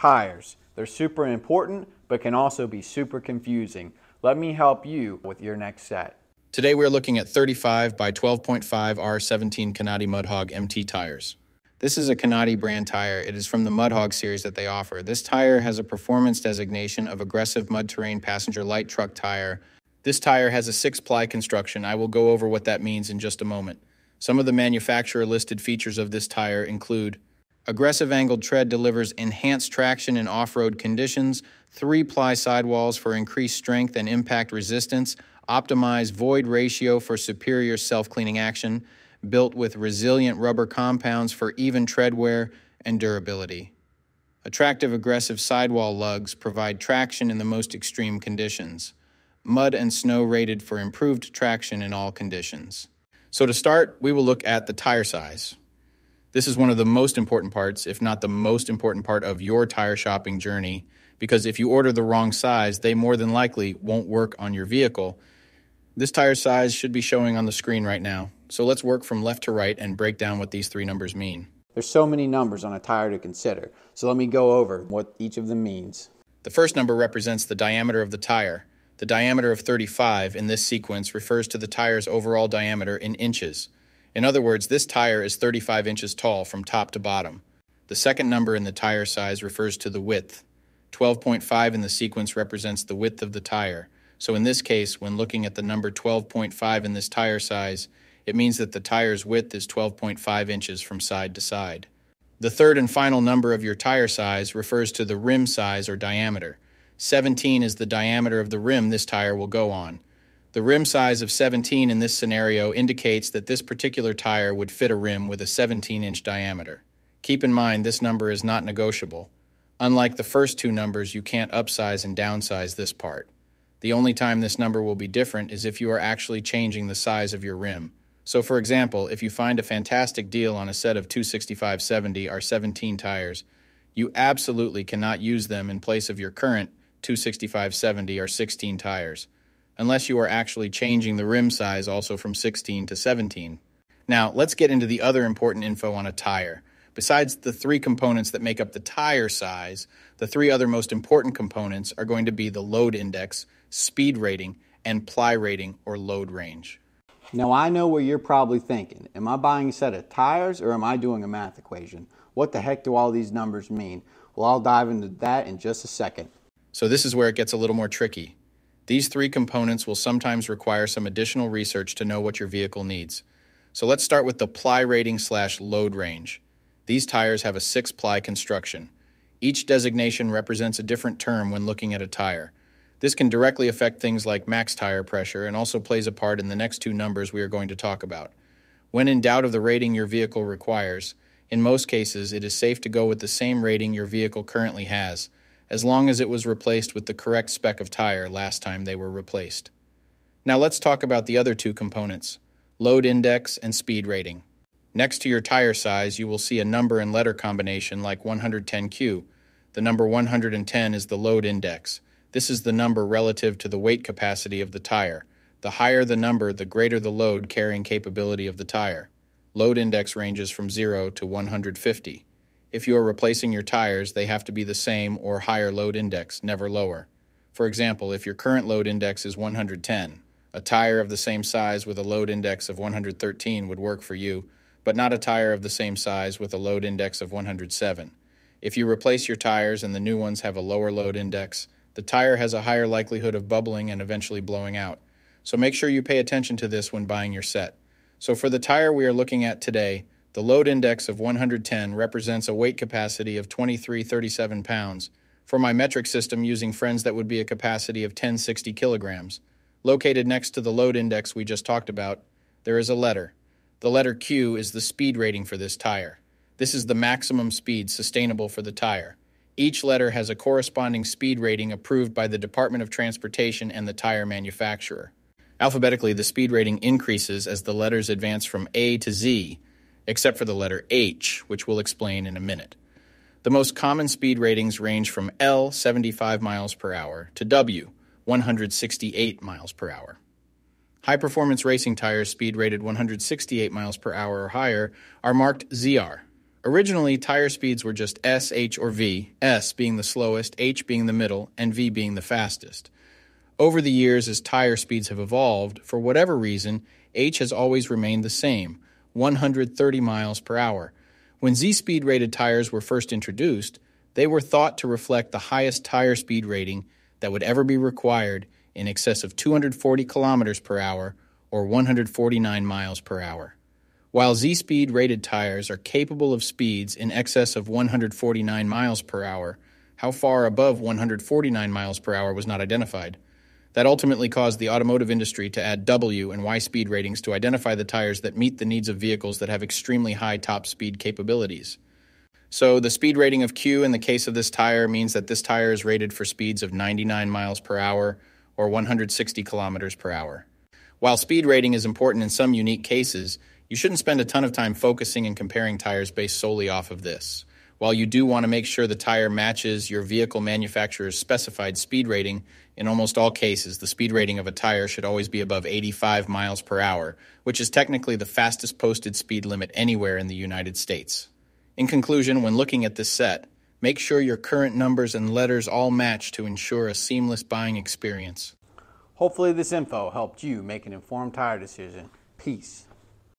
tires. They're super important, but can also be super confusing. Let me help you with your next set. Today we're looking at 35 by 12.5R17 Kanati Mud Hog MT tires. This is a Kanati brand tire. It is from the Mud Hog series that they offer. This tire has a performance designation of aggressive mud terrain passenger light truck tire. This tire has a 6-ply construction. I will go over what that means in just a moment. Some of the manufacturer listed features of this tire include: aggressive angled tread delivers enhanced traction in off-road conditions, 3-ply sidewalls for increased strength and impact resistance, optimized void ratio for superior self-cleaning action, built with resilient rubber compounds for even tread wear and durability. Attractive aggressive sidewall lugs provide traction in the most extreme conditions. Mud and snow rated for improved traction in all conditions. So to start, we will look at the tire size. This is one of the most important parts, if not the most important part of your tire shopping journey, because if you order the wrong size, they more than likely won't work on your vehicle. This tire size should be showing on the screen right now. So let's work from left to right and break down what these three numbers mean. There's so many numbers on a tire to consider, so let me go over what each of them means. The first number represents the diameter of the tire. The diameter of 35 in this sequence refers to the tire's overall diameter in inches. In other words, this tire is 35 inches tall from top to bottom. The second number in the tire size refers to the width. 12.5 in the sequence represents the width of the tire. So in this case, when looking at the number 12.5 in this tire size, it means that the tire's width is 12.5 inches from side to side. The third and final number of your tire size refers to the rim size or diameter. 17 is the diameter of the rim this tire will go on. The rim size of 17 in this scenario indicates that this particular tire would fit a rim with a 17-inch diameter. Keep in mind this number is not negotiable. Unlike the first two numbers, you can't upsize and downsize this part. The only time this number will be different is if you are actually changing the size of your rim. So for example, if you find a fantastic deal on a set of 265/70R17 tires, you absolutely cannot use them in place of your current 265/70R16 tires, unless you are actually changing the rim size also from 16 to 17. Now, let's get into the other important info on a tire. Besides the three components that make up the tire size, the three other most important components are going to be the load index, speed rating, and ply rating or load range. Now I know what you're probably thinking. Am I buying a set of tires or am I doing a math equation? What the heck do all these numbers mean? Well, I'll dive into that in just a second. So this is where it gets a little more tricky. These three components will sometimes require some additional research to know what your vehicle needs. So let's start with the ply rating / load range. These tires have a 6-ply construction. Each designation represents a different term when looking at a tire. This can directly affect things like max tire pressure and also plays a part in the next two numbers we are going to talk about. When in doubt of the rating your vehicle requires, in most cases it is safe to go with the same rating your vehicle currently has, as long as it was replaced with the correct spec of tire last time they were replaced. Now let's talk about the other two components, load index and speed rating. Next to your tire size, you will see a number and letter combination like 110Q. The number 110 is the load index. This is the number relative to the weight capacity of the tire. The higher the number, the greater the load carrying capability of the tire. Load index ranges from 0 to 150. If you are replacing your tires, they have to be the same or higher load index, never lower. For example, if your current load index is 110, a tire of the same size with a load index of 113 would work for you, but not a tire of the same size with a load index of 107. If you replace your tires and the new ones have a lower load index, the tire has a higher likelihood of bubbling and eventually blowing out. So make sure you pay attention to this when buying your set. So for the tire we are looking at today, the load index of 110 represents a weight capacity of 2337 pounds. For my metric system using friends, that would be a capacity of 1060 kilograms. Located next to the load index we just talked about, there is a letter. The letter Q is the speed rating for this tire. This is the maximum speed sustainable for the tire. Each letter has a corresponding speed rating approved by the Department of Transportation and the tire manufacturer. Alphabetically, the speed rating increases as the letters advance from A to Z, except for the letter H, which we'll explain in a minute. The most common speed ratings range from L, 75 miles per hour, to W, 168 miles per hour. High-performance racing tires speed rated 168 miles per hour or higher are marked ZR. Originally, tire speeds were just S, H, or V, S being the slowest, H being the middle, and V being the fastest. Over the years, as tire speeds have evolved, for whatever reason, H has always remained the same, 130 miles per hour. When Z-speed rated tires were first introduced, they were thought to reflect the highest tire speed rating that would ever be required, in excess of 240 kilometers per hour or 149 miles per hour. While Z-speed rated tires are capable of speeds in excess of 149 miles per hour, how far above 149 miles per hour was not identified. That ultimately caused the automotive industry to add W and Y speed ratings to identify the tires that meet the needs of vehicles that have extremely high top speed capabilities. So the speed rating of Q in the case of this tire means that this tire is rated for speeds of 99 miles per hour or 160 kilometers per hour. While speed rating is important in some unique cases, you shouldn't spend a ton of time focusing and comparing tires based solely off of this. While you do want to make sure the tire matches your vehicle manufacturer's specified speed rating, in almost all cases, the speed rating of a tire should always be above 85 miles per hour, which is technically the fastest posted speed limit anywhere in the United States. In conclusion, when looking at this set, make sure your current numbers and letters all match to ensure a seamless buying experience. Hopefully this info helped you make an informed tire decision. Peace.